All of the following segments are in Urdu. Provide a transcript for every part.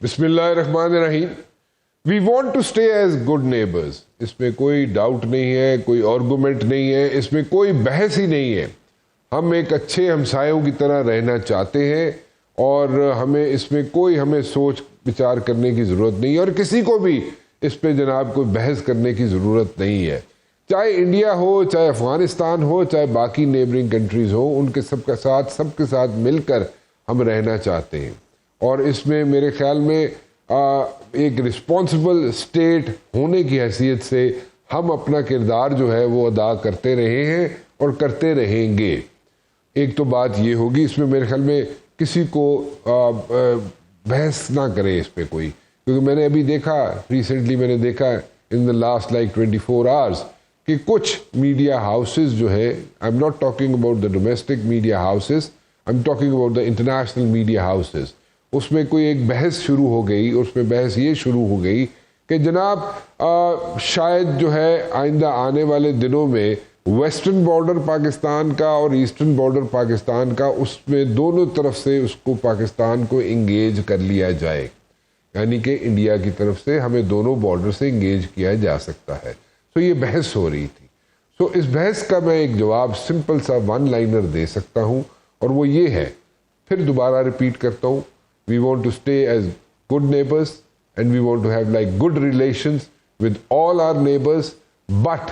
بسم اللہ الرحمن الرحیم. We want to stay as good neighbours. اس میں کوئی ڈاؤٹ نہیں ہے, کوئی آرگومنٹ نہیں ہے, اس میں کوئی بحث ہی نہیں ہے. ہم ایک اچھے ہمسایوں کی طرح رہنا چاہتے ہیں اور اس میں کوئی ہمیں سوچ بچار کرنے کی ضرورت نہیں ہے, اور کسی کو بھی اس پہ جناب کوئی بحث کرنے کی ضرورت نہیں ہے. چاہے انڈیا ہو, چاہے افغانستان ہو, چاہے باقی نیبرنگ کنٹریز ہو, ان کے سب کے ساتھ مل کر ہم رہنا چاہتے ہیں. اور اس میں میرے خیال میں ایک رسپانسبل اسٹیٹ ہونے کی حیثیت سے ہم اپنا کردار جو ہے وہ ادا کرتے رہے ہیں اور کرتے رہیں گے. ایک تو بات یہ ہوگی, اس میں میرے خیال میں کسی کو بحث نہ کرے اس پہ کوئی, کیونکہ میں نے ابھی دیکھا, ریسنٹلی میں نے دیکھا in the last like 24 hours کہ کچھ میڈیا ہاؤسز جو ہے, I am not talking about the domestic media houses, I am talking about the international media houses, اس میں کوئی ایک بحث شروع ہو گئی. اس میں بحث یہ شروع ہو گئی کہ جناب شاید جو ہے آئندہ آنے والے دنوں میں ویسٹرن بارڈر پاکستان کا اور ایسٹرن بارڈر پاکستان کا, اس میں دونوں طرف سے اس کو پاکستان کو انگیج کر لیا جائے, یعنی کہ انڈیا کی طرف سے ہمیں دونوں بارڈر سے انگیج کیا جا سکتا ہے. تو یہ بحث ہو رہی تھی. تو اس بحث کا میں ایک جواب سمپل سا ون لائنر دے سکتا ہوں, اور وہ یہ ہے, پھر دوبارہ ریپیٹ کرتا ہوں, we want to stay as good neighbors and we want to have like good relations with all our neighbors, but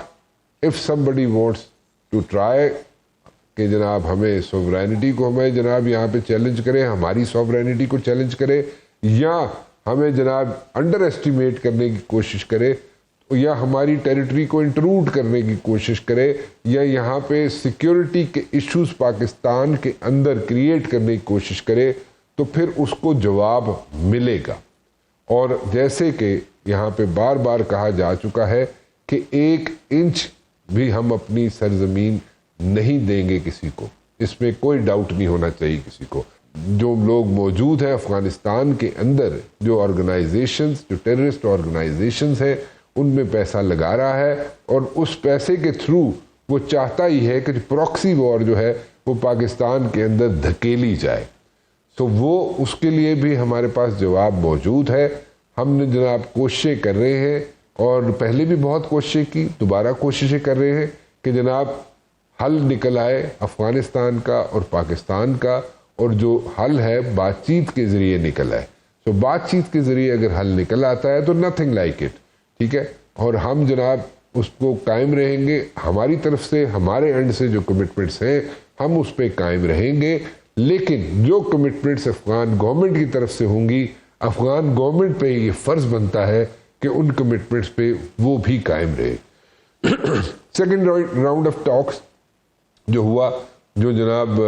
if somebody wants to try کہ جناب ہمیں سوورینٹی کو ہمیں جناب یہاں پہ چیلنج کرے, ہماری سوورینٹی کو چیلنج کرے, یا ہمیں جناب انڈر ایسٹیمیٹ کرنے کی کوشش کرے, یا ہماری ٹیریٹری کو انٹروڈ کرنے کی کوشش کرے, یا یہاں پہ سیکیورٹی کے ایشوز پاکستان کے اندر کریٹ کرنے کی کوشش کرے, تو پھر اس کو جواب ملے گا. اور جیسے کہ یہاں پہ بار بار کہا جا چکا ہے کہ 1 انچ بھی ہم اپنی سرزمین نہیں دیں گے کسی کو, اس میں کوئی ڈاؤٹ نہیں ہونا چاہیے کسی کو. جو لوگ موجود ہیں افغانستان کے اندر, جو آرگنائزیشنز, جو ٹیررسٹ آرگنائزیشنز ہیں, ان میں پیسہ لگا رہا ہے, اور اس پیسے کے تھرو وہ چاہتا ہی ہے کہ پراکسی وار جو ہے وہ پاکستان کے اندر دھکیلی جائے. تو وہ اس کے لیے بھی ہمارے پاس جواب موجود ہے. ہم نے جناب کوششیں کر رہے ہیں, اور پہلے بھی بہت کوششیں کی, دوبارہ کوششیں کر رہے ہیں کہ جناب حل نکل آئے افغانستان کا اور پاکستان کا, اور جو حل ہے بات چیت کے ذریعے نکل آئے. تو بات چیت کے ذریعے اگر حل نکل آتا ہے تو نتھنگ لائک اٹ, ٹھیک ہے. اور ہم جناب اس کو قائم رہیں گے, ہماری طرف سے, ہمارے اینڈ سے جو کمٹمنٹس ہیں ہم اس پہ قائم رہیں گے. لیکن جو کمٹمنٹس افغان گورنمنٹ کی طرف سے ہوں گی, افغان گورنمنٹ پہ یہ فرض بنتا ہے کہ ان کمٹمنٹس پہ وہ بھی قائم رہے. سیکنڈ راؤنڈ آف ٹاکس جو ہوا, جو جناب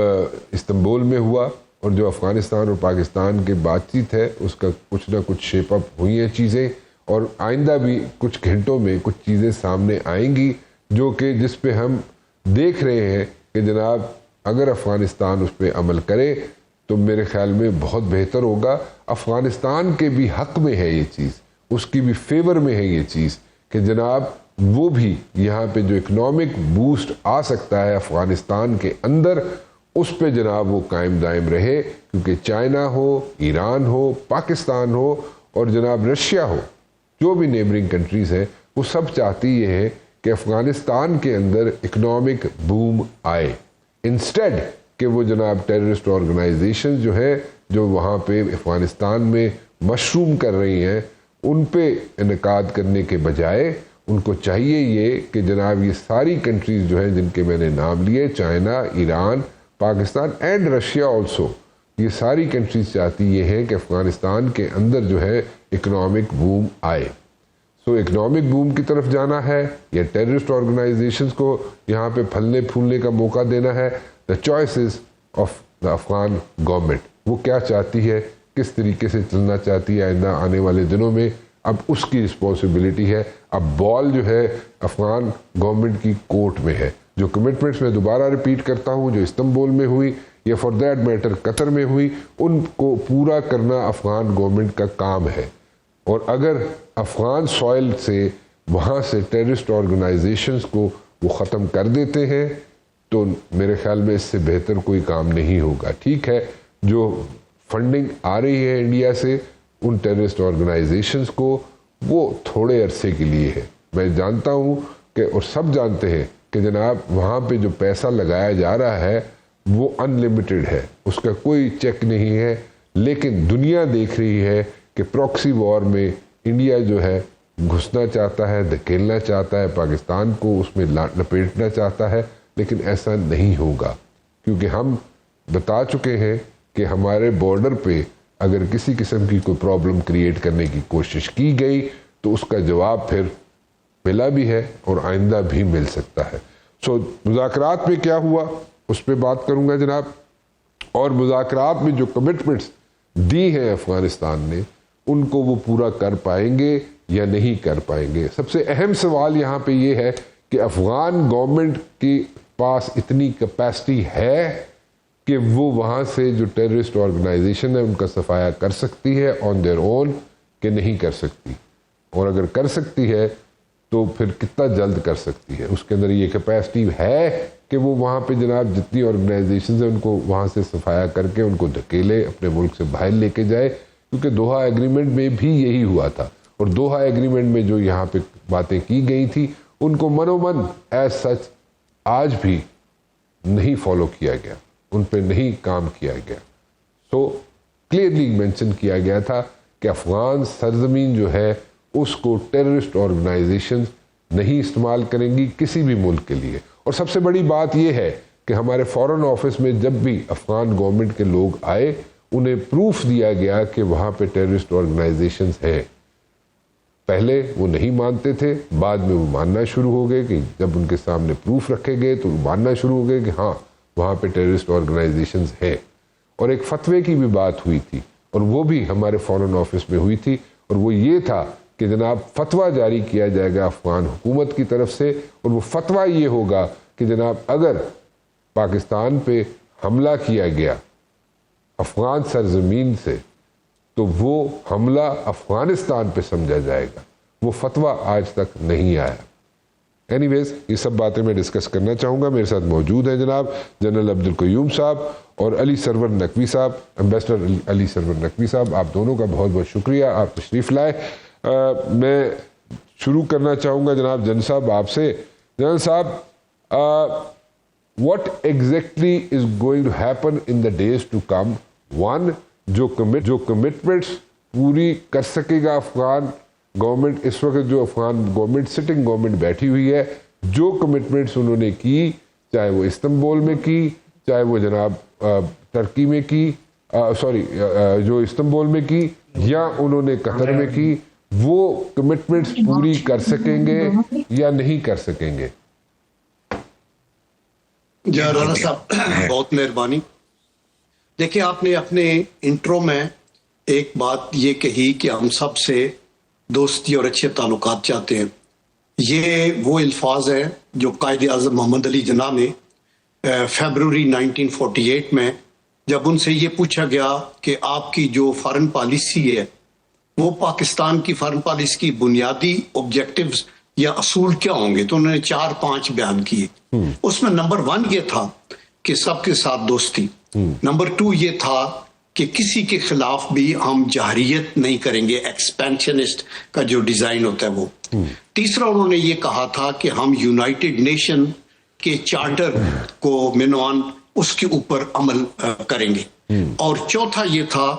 استنبول میں ہوا, اور جو افغانستان اور پاکستان کی بات چیت ہے, اس کا کچھ نہ کچھ شیپ اپ ہوئی ہیں چیزیں, اور آئندہ بھی کچھ گھنٹوں میں کچھ چیزیں سامنے آئیں گی, جو کہ جس پہ ہم دیکھ رہے ہیں کہ جناب اگر افغانستان اس پہ عمل کرے تو میرے خیال میں بہت بہتر ہوگا. افغانستان کے بھی حق میں ہے یہ چیز, اس کی بھی فیور میں ہے یہ چیز کہ جناب وہ بھی یہاں پہ جو اکنامک بوسٹ آ سکتا ہے افغانستان کے اندر, اس پہ جناب وہ قائم دائم رہے. کیونکہ چائنا ہو, ایران ہو, پاکستان ہو, اور جناب رشیا ہو, جو بھی نیبرنگ کنٹریز ہیں, وہ سب چاہتی یہ ہے کہ افغانستان کے اندر اکنامک بوم آئے, انسٹیڈ کہ وہ جناب ٹیررسٹ آرگنائزیشن جو ہے جو وہاں پہ افغانستان میں مشروم کر رہی ہیں, ان پہ انعقاد کرنے کے بجائے ان کو چاہیے یہ کہ جناب یہ ساری کنٹریز جو ہیں جن کے میں نے نام لیے, China, Iran, Pakistan and Russia also, یہ ساری کنٹریز چاہتی یہ ہے کہ افغانستان کے اندر جو ہے اکنامک بوم آئے. سو اکنامک بوم کی طرف جانا ہے یا ٹیررسٹ آرگنائزیشنز کو یہاں پہ پھلنے پھولنے کا موقع دینا ہے. The choices of the Afghan government, وہ کیا چاہتی ہے, کس طریقے سے چلنا چاہتی ہے آئندہ آنے والے دنوں میں, اب اس کی رسپانسبلٹی ہے. اب بال جو ہے افغان گورنمنٹ کی کورٹ میں ہے. جو کمٹمنٹس میں دوبارہ ریپیٹ کرتا ہوں, جو استنبول میں ہوئی یا فار دیٹ میٹر قطر میں ہوئی, ان کو پورا کرنا افغان گورنمنٹ کا کام ہے. اور اگر افغان سوائل سے وہاں سے ٹیررسٹ آرگنائزیشنز کو وہ ختم کر دیتے ہیں تو میرے خیال میں اس سے بہتر کوئی کام نہیں ہوگا. ٹھیک ہے, جو فنڈنگ آ رہی ہے انڈیا سے ان ٹیررسٹ آرگنائزیشنز کو وہ تھوڑے عرصے کے لیے ہے. میں جانتا ہوں کہ اور سب جانتے ہیں کہ جناب وہاں پہ جو پیسہ لگایا جا رہا ہے وہ ان لمیٹڈ ہے, اس کا کوئی چیک نہیں ہے, لیکن دنیا دیکھ رہی ہے کہ پراکسی وار میں انڈیا جو ہے گھسنا چاہتا ہے, دھکیلنا چاہتا ہے, پاکستان کو اس میں لپیٹنا چاہتا ہے, لیکن ایسا نہیں ہوگا کیونکہ ہم بتا چکے ہیں کہ ہمارے بارڈر پہ اگر کسی قسم کی کوئی پرابلم کریٹ کرنے کی کوشش کی گئی تو اس کا جواب پھر ملا بھی ہے اور آئندہ بھی مل سکتا ہے. سو مذاکرات میں کیا ہوا اس پہ بات کروں گا جناب, اور مذاکرات میں جو کمٹمنٹس دی ہیں افغانستان نے ان کو وہ پورا کر پائیں گے یا نہیں کر پائیں گے. سب سے اہم سوال یہاں پہ یہ ہے کہ افغان گورنمنٹ کے پاس اتنی کیپیسٹی ہے کہ وہ وہاں سے جو ٹیررسٹ آرگنائزیشن ہے ان کا صفایا کر سکتی ہے آن دیئر اون کہ نہیں کر سکتی, اور اگر کر سکتی ہے تو پھر کتنا جلد کر سکتی ہے. اس کے اندر یہ کیپیسٹی ہے کہ وہ وہاں پہ جناب جتنی آرگنائزیشنز ہیں ان کو وہاں سے صفایا کر کے ان کو دھکیلے اپنے ملک سے باہر لے کے جائے, کیونکہ دوحہ ایگریمنٹ میں بھی یہی ہوا تھا, اور دوحہ ایگریمنٹ میں جو یہاں پہ باتیں کی گئی تھی ان کو من و من ایز سچ آج بھی نہیں فالو کیا گیا, ان پہ نہیں کام کیا گیا. سو کلیئرلی مینشن کیا گیا تھا کہ افغان سرزمین جو ہے اس کو ٹیررسٹ آرگنائزیشن نہیں استعمال کریں گی کسی بھی ملک کے لیے. اور سب سے بڑی بات یہ ہے کہ ہمارے فارن آفس میں جب بھی افغان گورنمنٹ کے لوگ آئے انہیں پروف دیا گیا کہ وہاں پہ ٹیررسٹ آرگنائزیشنز ہیں. پہلے وہ نہیں مانتے تھے, بعد میں وہ ماننا شروع ہو گئے کہ جب ان کے سامنے پروف رکھے گئے تو وہ ماننا شروع ہو گئے کہ ہاں وہاں پہ ٹیررسٹ آرگنائزیشنز ہیں. اور ایک فتوے کی بھی بات ہوئی تھی اور وہ بھی ہمارے فارن آفس میں ہوئی تھی, اور وہ یہ تھا کہ جناب فتویٰ جاری کیا جائے گا افغان حکومت کی طرف سے, اور وہ فتویٰ یہ ہوگا کہ جناب اگر پاکستان پہ حملہ کیا گیا افغان سرزمین سے تو وہ حملہ افغانستان پہ سمجھا جائے گا. وہ فتویٰ آج تک نہیں آیا. اینی ویز یہ سب باتیں میں ڈسکس کرنا چاہوں گا. میرے ساتھ موجود ہیں جناب جنرل عبدالقیوم صاحب اور علی سرور نقوی صاحب, ایمبیسڈر علی سرور نقوی صاحب. آپ دونوں کا بہت بہت شکریہ, آپ تشریف لائے. میں شروع کرنا چاہوں گا جناب جن صاحب آپ سے. جنرل صاحب, what exactly is going to happen in the days to come? One, جو کمٹمنٹس پوری کر سکے گا افغان گورنمنٹ, اس وقت جو افغان گورنمنٹ سٹنگ گورنمنٹ بیٹھی ہوئی ہے, جو کمٹمنٹس انہوں نے کی, چاہے وہ استنبول میں کی, چاہے وہ جناب ترکی میں کی, جو استنبول میں کی یا انہوں نے قطر میں کی, وہ کمٹمنٹس پوری کر سکیں گے یا نہیں کر سکیں گے؟ جی رانا صاحب بہت مہربانی. دیکھیں آپ نے اپنے انٹرو میں ایک بات یہ کہی کہ ہم سب سے دوستی اور اچھے تعلقات چاہتے ہیں. یہ وہ الفاظ ہیں جو قائد اعظم محمد علی جناح نے فیبروری 1948 میں جب ان سے یہ پوچھا گیا کہ آپ کی جو فارن پالیسی ہے وہ پاکستان کی فارن پالیسی کی بنیادی آبجیکٹیوز یا اصول کیا ہوں گے, تو انہوں نے 4-5 بیان کیے. اس میں نمبر 1 یہ تھا کہ سب کے ساتھ دوستی. نمبر 2 یہ تھا کہ کسی کے خلاف بھی ہم جہریت نہیں کریں گے, ایکسپینشنسٹ کا جو ڈیزائن ہوتا ہے وہ. تیسرا انہوں نے یہ کہا تھا کہ ہم یونائٹڈ نیشن کے چارٹر کو مینوان اس کے اوپر عمل کریں گے. اور چوتھا یہ تھا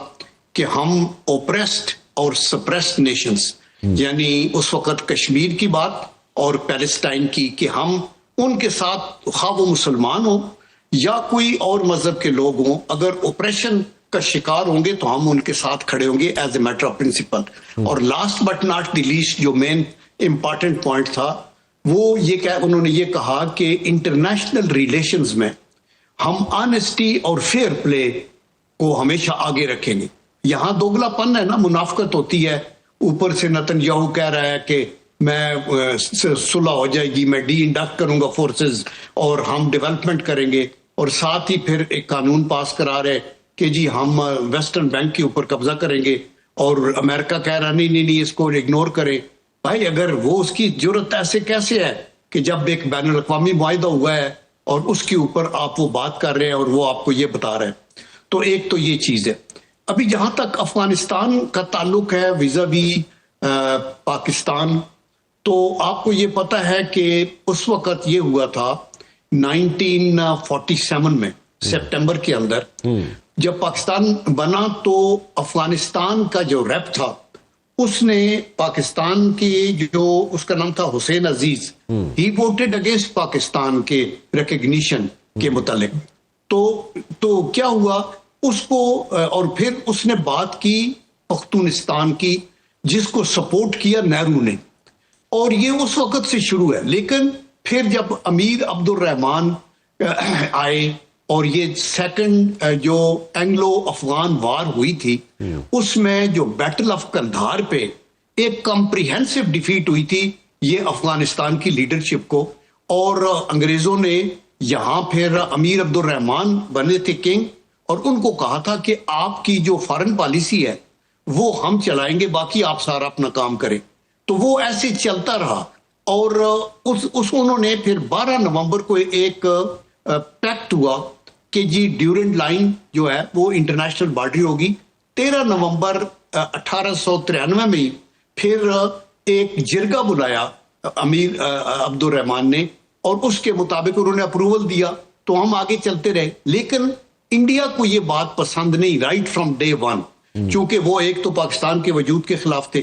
کہ ہم اوپریسڈ اور سپریسڈ نیشنز, یعنی اس وقت کشمیر کی بات اور پیلسٹائن کی, کہ ہم ان کے ساتھ خواہ وہ مسلمان ہوں یا کوئی اور مذہب کے لوگ ہوں, اگر اوپریشن کا شکار ہوں گے تو ہم ان کے ساتھ کھڑے ہوں گے as a matter of principle. اور last but not the least جو مین امپارٹنٹ پوائنٹ تھا وہ یہ کہ انہوں نے یہ کہا کہ انٹرنیشنل ریلیشنز میں ہم آنیسٹی اور فیئر پلے کو ہمیشہ آگے رکھیں گے. یہاں دوگلا پن ہے نا, منافقت ہوتی ہے. اوپر سے نتن یاہو کہہ رہا ہے کہ میں صلح ہو جائے گی, میں ڈی انڈکٹ کروں گا فورسز اور ہم ڈیولپمنٹ کریں گے, اور ساتھ ہی پھر ایک قانون پاس کرا رہے کہ جی ہم ویسٹرن بینک کے اوپر قبضہ کریں گے, اور امریکہ کہہ رہا نہیں اس کو اگنور کریں. بھائی اگر وہ اس کی جرت ایسے کیسے ہے کہ جب ایک بین الاقوامی معاہدہ ہوا ہے اور اس کے اوپر آپ وہ بات کر رہے ہیں اور وہ آپ کو یہ بتا رہے ہیں. تو ایک تو یہ چیز ہے. ابھی جہاں تک افغانستان کا تعلق ہے ویزاوی پاکستان، تو آپ کو یہ پتا ہے کہ اس وقت یہ ہوا تھا 1947 میں سپٹمبر کے اندر جب پاکستان بنا، تو افغانستان کا جو ریپ تھا اس نے پاکستان کی جو اس کا نام تھا حسین عزیز، ہی ووٹڈ اگینسٹ پاکستان کے ریکگنیشن کے متعلق. تو کیا ہوا اس کو، اور پھر اس نے بات کی پختونستان کی جس کو سپورٹ کیا نہرو نے، اور یہ اس وقت سے شروع ہے. لیکن پھر جب امیر عبد الرحمان آئے اور یہ سیکنڈ جو اینگلو افغان وار ہوئی تھی، اس میں جو بیٹل آف قندھار پہ ایک کمپریہنسو ڈیفیٹ ہوئی تھی یہ افغانستان کی لیڈرشپ کو، اور انگریزوں نے یہاں پھر امیر عبد الرحمان بنے تھے کنگ، اور ان کو کہا تھا کہ آپ کی جو فارن پالیسی ہے وہ ہم چلائیں گے، باقی آپ سارا اپنا کام کریں. تو وہ ایسے چلتا رہا، اور انہوں نے پھر 12 نومبر کو ایک پیکٹ ہوا کہ جی ڈیورنٹ لائن جو ہے وہ انٹرنیشنل باؤنڈری ہوگی. 13 نومبر 1893 میں پھر ایک جرگہ بلایا امیر عبد الرحمان نے، اور اس کے مطابق انہوں نے اپروول دیا، تو ہم آگے چلتے رہے. لیکن انڈیا کو یہ بات پسند نہیں رائٹ فرام ڈے ون، چونکہ وہ ایک تو پاکستان کے وجود کے خلاف تھے.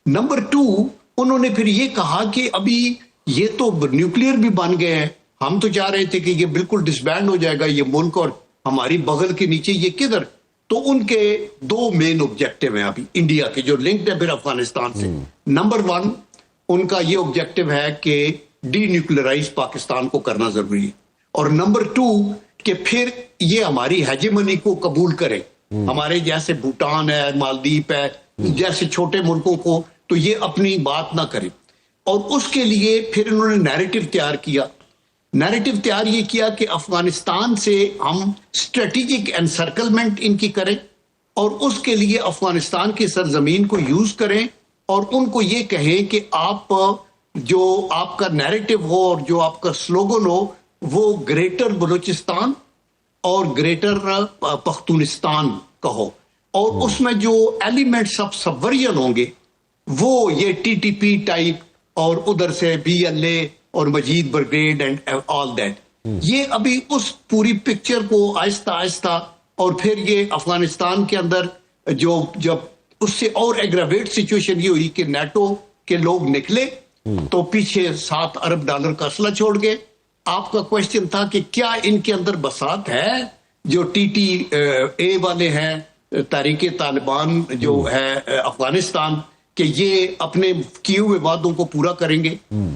نمبر 2 انہوں نے پھر یہ کہا کہ ابھی یہ تو نیوکلیئر بھی بن گئے ہیں، ہم تو چاہ رہے تھے کہ یہ بالکل ڈسبینڈ ہو جائے گا یہ ملک، اور ہماری بغل کے نیچے یہ کدھر. تو ان کے 2 مین آبجیکٹو ہیں ابھی انڈیا کے جو لنکڈ ہے پھر افغانستان سے. نمبر 1 ان کا یہ آبجیکٹو ہے کہ ڈی نیوکلیئرائز پاکستان کو کرنا ضروری ہے، اور نمبر 2 کہ پھر یہ ہماری ہیجمنی کو قبول کرے، ہمارے جیسے بھوٹان ہے، مالدیپ ہے، جیسے چھوٹے ملکوں کو، تو یہ اپنی بات نہ کرے. اور اس کے لیے پھر انہوں نے نیریٹو تیار کیا. نیریٹو تیار یہ کیا کہ افغانستان سے ہم اسٹریٹجک انسرکلمنٹ ان کی کریں، اور اس کے لیے افغانستان کی سرزمین کو یوز کریں، اور ان کو یہ کہیں کہ آپ جو آپ کا نیریٹو ہو اور جو آپ کا سلوگن ہو وہ گریٹر بلوچستان اور گریٹر پختونستان کا ہو، اور اس میں جو ایلیمنٹس آف سبورین ہوں گے وہ یہ ٹی ٹی پی ٹائپ، اور ادھر سے بی ایل اے اور مجید بریگیڈ اینڈ آل دیٹ. یہ ابھی اس پوری پکچر کو آہستہ آہستہ، اور پھر یہ افغانستان کے اندر جب اس سے اور ایگراویٹ سچویشن یہ ہوئی کہ نیٹو کے لوگ نکلے تو پیچھے $7 ارب کا اسلحہ چھوڑ گئے. آپ کا کوشچن تھا کہ کیا ان کے اندر بساط ہے جو ٹی ٹی اے والے ہیں، تحریک طالبان جو ہے افغانستان، کہ یہ اپنے کیے ہوئے وعدوں کو پورا کریں گے؟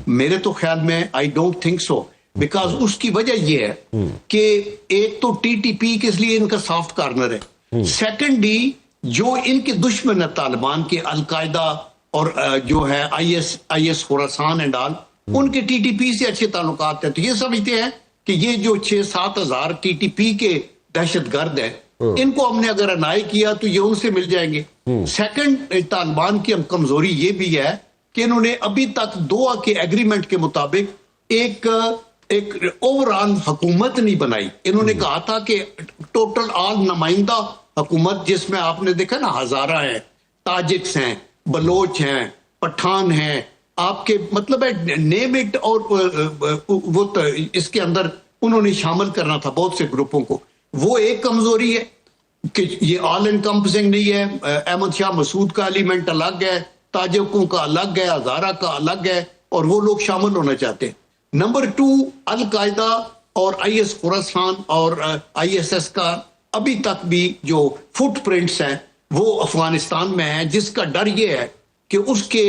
میرے تو خیال میں I don't think so, because اس کی وجہ یہ ہے کہ ایک تو ٹی ٹی پی کس لیے ان کا سافٹ کارنر ہے، سیکنڈلی جو ان کے دشمن ہے طالبان کے، القاعدہ اور جو ہے آئی ایس خوراسان اینڈ آل، ان کے ٹی ٹی پی سے اچھے تعلقات ہیں. تو یہ سمجھتے ہیں کہ یہ جو 6-7 ہزار ٹی ٹی پی کے دہشت گرد ہیں، ان کو ہم نے اگر انائی کیا تو یہ ان سے مل جائیں گے. سیکنڈ، طالبان کی کمزوری یہ بھی ہے کہ انہوں نے ابھی تک دوحہ کے ایگریمنٹ کے مطابق ایک اوور آل حکومت نہیں بنائی. انہوں نے کہا تھا کہ ٹوٹل آل نمائندہ حکومت، جس میں آپ نے دیکھا نا ہزارہ ہیں، تاجکس ہیں، بلوچ ہیں، پٹھان ہیں، آپ کے مطلب ہے نیم اٹ، اور وہ اس کے اندر انہوں نے شامل کرنا تھا بہت سے گروپوں کو. وہ ایک کمزوری ہے کہ یہ آل انکمپسنگ نہیں ہے. احمد شاہ مسعود کا ایلیمنٹ الگ ہے، تاجکوں کا الگ ہے، ہزارہ کا الگ ہے، اور وہ لوگ شامل ہونا چاہتے ہیں. نمبر 2 القاعدہ اور آئی ایس خوراسان اور آئی ایس ایس کا ابھی تک بھی جو فٹ پرنٹس ہیں وہ افغانستان میں ہیں، جس کا ڈر یہ ہے کہ اس کے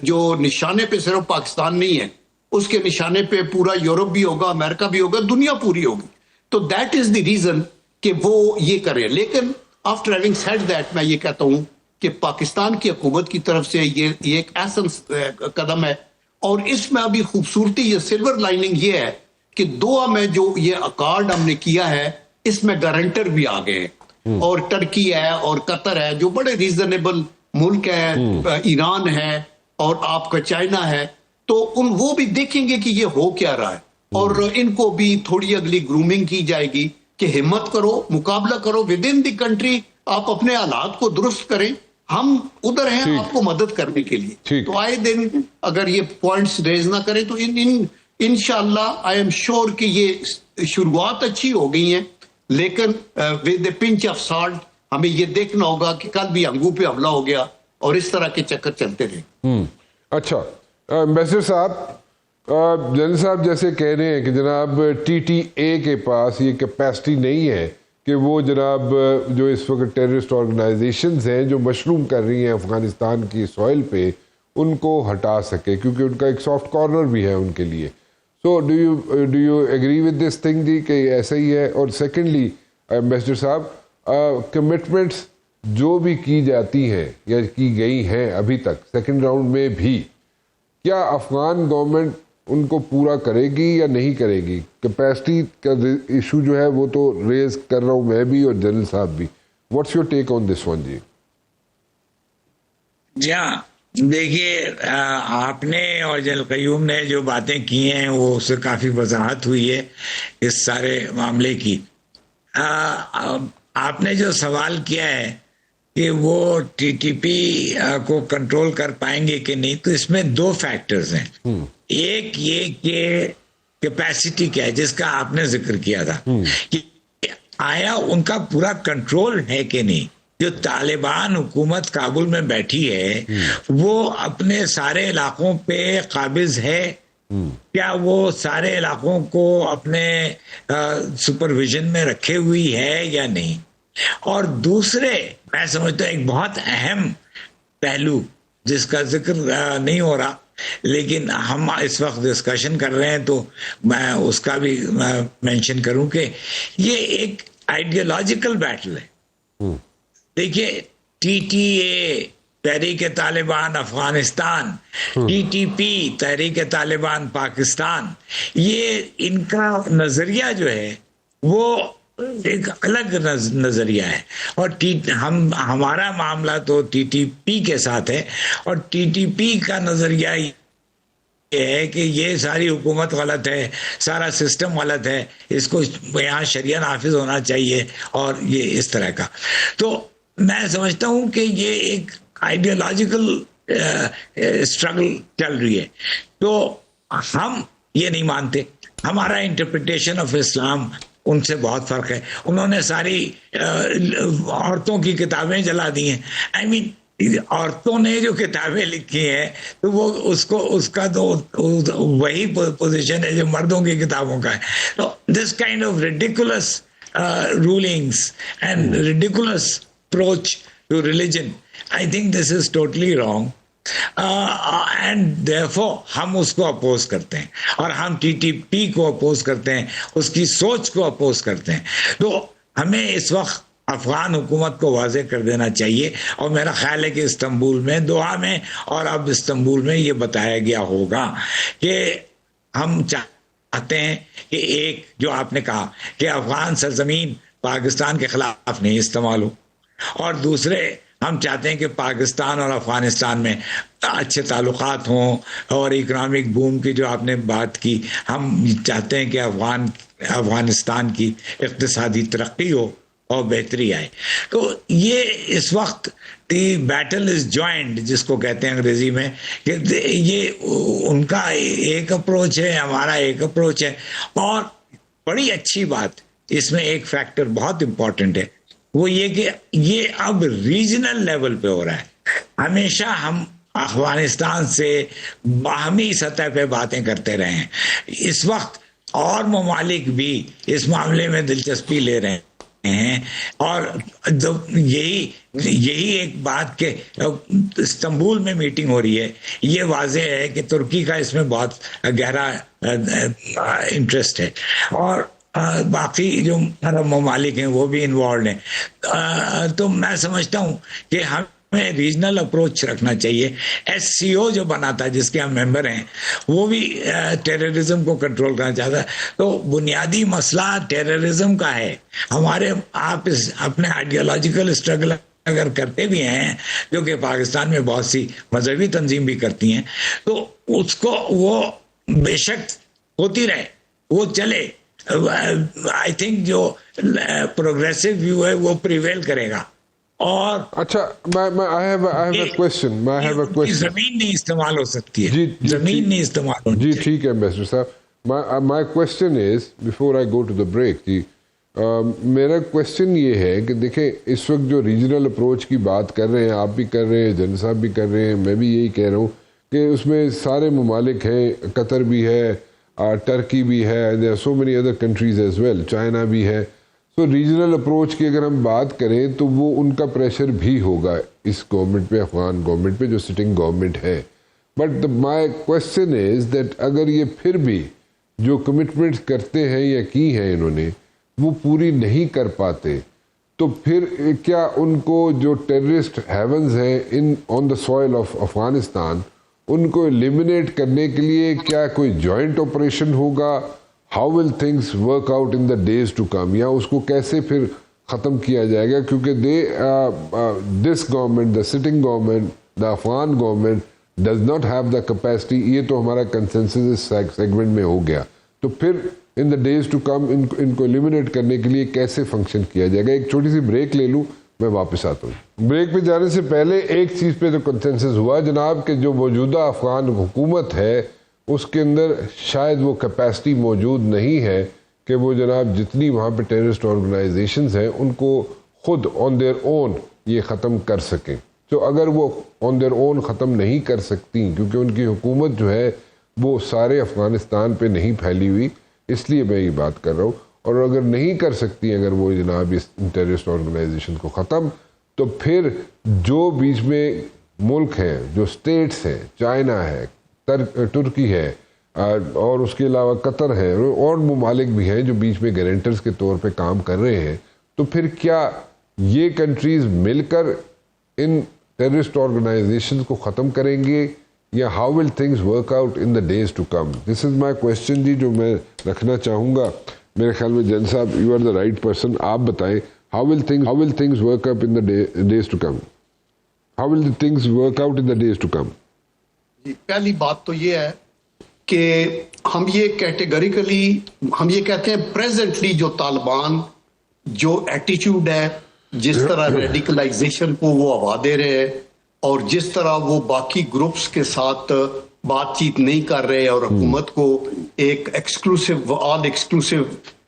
جو نشانے پہ صرف پاکستان نہیں ہے، اس کے نشانے پہ پورا یورپ بھی ہوگا، امریکہ بھی ہوگا، دنیا پوری ہوگی. تو دیٹ از دی ریزن کہ وہ یہ کریں. لیکن آفٹر ہیونگ سیڈ دیٹ میں یہ کہتا ہوں کہ پاکستان کی حکومت کی طرف سے یہ ایک ایسا قدم ہے، اور اس میں ابھی خوبصورتی، یہ سلور لائننگ یہ ہے کہ دوحہ میں جو یہ اکارڈ ہم نے کیا ہے اس میں گارنٹر بھی آ گئے ہیں، اور ٹرکی ہے اور قطر ہے جو بڑے ریزنیبل ملک ہے، ایران ہے اور آپ کا چائنا ہے. تو وہ بھی دیکھیں گے کہ یہ ہو کیا رہا ہے، اور ان کو بھی تھوڑی اگلی گرومنگ کی جائے گی کہ ہمت کرو، مقابلہ کرو ود ان دی کنٹری. آپ اپنے حالات کو درست کریں, ہم ادھر ہیں آپ کو مدد کرنے کے لیے. تو آئے دن اگر یہ پوائنٹس ریز نہ کریں تو انشاءاللہ آئی ایم شیور کہ یہ شروعات اچھی ہو گئی ہیں, لیکن with a pinch of salt ہمیں یہ دیکھنا ہوگا کہ کل بھی ہنگو پہ حملہ ہو گیا اور اس طرح کے چکر چلتے رہے. اچھا ایمبیسڈر صاحب, جنرل صاحب جیسے کہہ رہے ہیں کہ جناب ٹی ٹی اے کے پاس یہ کیپیسٹی نہیں ہے کہ وہ جناب جو اس وقت ٹیررسٹ آرگنائزیشنز ہیں جو مشروم کر رہی ہیں افغانستان کی سوئل پہ, ان کو ہٹا سکے, کیونکہ ان کا ایک سافٹ کارنر بھی ہے ان کے لیے. So do you agree with this thing جی کہ ایسا ہی ہے؟ اور سیکنڈلی ایمبیسڈر صاحب, کمٹمنٹس جو بھی کی جاتی ہیں یا کی گئی ہیں ابھی تک سیکنڈ راؤنڈ میں بھی, کیا افغان گورنمنٹ ان کو پورا کرے گی یا نہیں کرے گی؟ کیپیسٹی کا ایشو جو ہے وہ تو ریز کر رہا ہوں میں بھی اور جنرل صاحب بھی. What's your take on this one جی؟ جی ہاں, دیکھیے آپ نے اور جنرل قیوم نے جو باتیں کی ہیں وہ اس سے کافی وضاحت ہوئی ہے اس سارے معاملے کی. آپ نے جو سوال کیا ہے کہ وہ ٹی ٹی پی کو کنٹرول کر پائیں گے کہ نہیں, تو اس میں دو فیکٹرز ہیں. ایک یہ کہ کیپیسٹی کیا ہے جس کا آپ نے ذکر کیا تھا, کہ آیا ان کا پورا کنٹرول ہے کہ نہیں. جو طالبان حکومت کابل میں بیٹھی ہے وہ اپنے سارے علاقوں پہ قابض ہے, کیا وہ سارے علاقوں کو اپنے سپرویژن میں رکھے ہوئی ہے یا نہیں. اور دوسرے میں سمجھتا ہوں ایک بہت اہم پہلو جس کا ذکر نہیں ہو رہا لیکن ہم اس وقت ڈسکشن کر رہے ہیں تو میں اس کا بھی مینشن کروں کہ یہ ایک آئیڈیالوجیکل بیٹل ہے. دیکھیے ٹی ٹی اے تحریک Taliban Afghanistan, T T P تحریک طالبان پاکستان, یہ ان کا نظریہ جو ہے وہ ایک الگ نظریہ ہے. اور ہمارا معاملہ تو ٹی ٹی پی کے ساتھ ہے, اور ٹی ٹی پی کا نظریہ یہ ہے کہ یہ ساری حکومت غلط ہے, سارا سسٹم غلط ہے, اس کو یہاں شریعت نافذ ہونا چاہیے اور یہ اس طرح کا. تو میں سمجھتا ہوں کہ یہ ایک آئیڈیالوجیکل اسٹرگل چل رہی ہے. تو ہم یہ نہیں مانتے, ہمارا انٹرپریٹیشن آف اسلام ان سے بہت فرق ہے. انہوں نے ساری عورتوں کی کتابیں جلا دی ہیں. آئی مین عورتوں نے جو کتابیں لکھی ہیں تو وہ اس کا تو وہی پوزیشن ہے جو مردوں کی کتابوں کا ہے. تو this kind of ridiculous rulings and ridiculous approach to religion, I think this is totally wrong. And therefore ہم اس کو اپوز کرتے ہیں, اور ہم ٹی ٹی پی کو اپوز کرتے ہیں, اس کی سوچ کو اپوز کرتے ہیں. تو ہمیں اس وقت افغان حکومت کو واضح کر دینا چاہیے, اور میرا خیال ہے کہ استنبول میں, دوحہ میں اور اب استنبول میں یہ بتایا گیا ہوگا کہ ہم چاہتے ہیں کہ ایک جو آپ نے کہا کہ افغان سرزمین پاکستان کے خلاف نہیں استعمال ہو, اور دوسرے ہم چاہتے ہیں کہ پاکستان اور افغانستان میں اچھے تعلقات ہوں, اور اکنامک بوم کی جو آپ نے بات کی, ہم چاہتے ہیں کہ افغانستان کی اقتصادی ترقی ہو اور بہتری آئے. تو یہ اس وقت دی بیٹل از جوائنٹ جس کو کہتے ہیں انگریزی میں, کہ یہ ان کا ایک اپروچ ہے, ہمارا ایک اپروچ ہے. اور بڑی اچھی بات اس میں ایک فیکٹر بہت امپورٹنٹ ہے, وہ یہ کہ یہ اب ریجنل لیول پہ ہو رہا ہے. ہمیشہ ہم افغانستان سے باہمی سطح پہ باتیں کرتے رہے ہیں, اس وقت اور ممالک بھی اس معاملے میں دلچسپی لے رہے ہیں, اور یہی ایک بات کہ استنبول میں میٹنگ ہو رہی ہے, یہ واضح ہے کہ ترکی کا اس میں بہت گہرا انٹرسٹ ہے, اور باقی جو ممالک ہیں وہ بھی انوالوڈ ہیں. تو میں سمجھتا ہوں کہ ہمیں ریجنل اپروچ رکھنا چاہیے. ایس سی او جو بنا تھا جس کے ہم ممبر ہیں وہ بھی ٹیررزم کو کنٹرول کرنا چاہتا ہے. تو بنیادی مسئلہ ٹیررزم کا ہے. ہمارے آپ اپنے آئیڈیالوجیکل اسٹرگل اگر کرتے بھی ہیں, جو کہ پاکستان میں بہت سی مذہبی تنظیم بھی کرتی ہیں, تو اس کو وہ بے شک ہوتی رہے, وہ چلے. آئی تھنک جو پروگریسو ویو ہے وہ پریویل کرے گا, اور اچھا I have a question. I have a question. زمین نہیں استعمال ہو سکتی ہے, جی زمین نہیں استعمال ہو جی سکتی. ٹھیک ہے امبیسڈر صاحب. my question is before I go to the break جی میرا کوشچن یہ ہے کہ دیکھیں اس وقت جو ریجنل اپروچ کی بات کر رہے ہیں, آپ بھی کر رہے ہیں, جن صاحب بھی کر رہے ہیں, میں بھی یہی کہہ رہا ہوں کہ اس میں سارے ممالک ہیں, قطر بھی ہے, ٹرکی بھی ہے, there are so many other countries as well, China بھی ہے. تو ریجنل اپروچ کی اگر ہم بات کریں تو وہ ان کا پریشر بھی ہوگا اس گورنمنٹ پہ, افغان گورنمنٹ پہ جو سٹنگ گورنمنٹ ہے. But my question is that اگر یہ پھر بھی جو کمٹمنٹ کرتے ہیں یا کی ہیں انہوں نے وہ پوری نہیں کر پاتے, تو پھر کیا ان کو جو ٹیررسٹ ہیونز ہیں on the soil of Afghanistan ان کو ایلیمنیٹ کرنے کے لیے کیا کوئی جوائنٹ آپریشن ہوگا؟ How will things work out in the days to come, یا اس کو کیسے پھر ختم کیا جائے گا؟ کیونکہ this government, the sitting government, the Afghan government does not have the capacity. یہ تو ہمارا کنسنسس اس سیگمنٹ میں ہو گیا, تو پھر ان دا ڈیز ٹو کم ان کو ایلیمنیٹ کرنے کے لیے کیسے فنکشن کیا جائے گا؟ ایک چھوٹی سی بریک لے لوں, میں واپس آتا ہوں. بریک پہ جانے سے پہلے ایک چیز پہ تو کنسنسس ہوا جناب کہ جو موجودہ افغان حکومت ہے اس کے اندر شاید وہ کیپیسٹی موجود نہیں ہے کہ وہ جناب جتنی وہاں پہ ٹیررسٹ آرگنائزیشنز ہیں ان کو خود آن دیئر اون یہ ختم کر سکیں. تو اگر وہ آن دیئر اون ختم نہیں کر سکتی, کیونکہ ان کی حکومت جو ہے وہ سارے افغانستان پہ نہیں پھیلی ہوئی, اس لیے میں یہ بات کر رہا ہوں, اور اگر نہیں کر سکتی اگر وہ جناب اس ٹیررسٹ آرگنائزیشن کو ختم, تو پھر جو بیچ میں ملک ہیں, جو سٹیٹس ہیں, چائنا ہے, ترکی ہے, اور اس کے علاوہ قطر ہے, اور ممالک بھی ہیں جو بیچ میں گارنٹرز کے طور پہ کام کر رہے ہیں, تو پھر کیا یہ کنٹریز مل کر ان ٹیررسٹ آرگنائزیشن کو ختم کریں گے, یا how will things work out in the days to come? This is my question جی, جو میں رکھنا چاہوں گا. میرے خیال میں جن صاحب you are the right person, آپ بتائیں how will things work up in the days to come, how will things work out in the days to come? پہلی بات تو یہ ہے کہ ہم یہ کیٹیگریکلی ہم یہ کہتے ہیں پریزنٹلی جو طالبان جو ایٹیچیوڈ ہے, جس طرح ریڈیکلائزیشن کو وہ ہوا دے رہے ہیں, اور جس طرح وہ باقی گروپس کے ساتھ بات چیت نہیں کر رہے اور حکومت کو ایک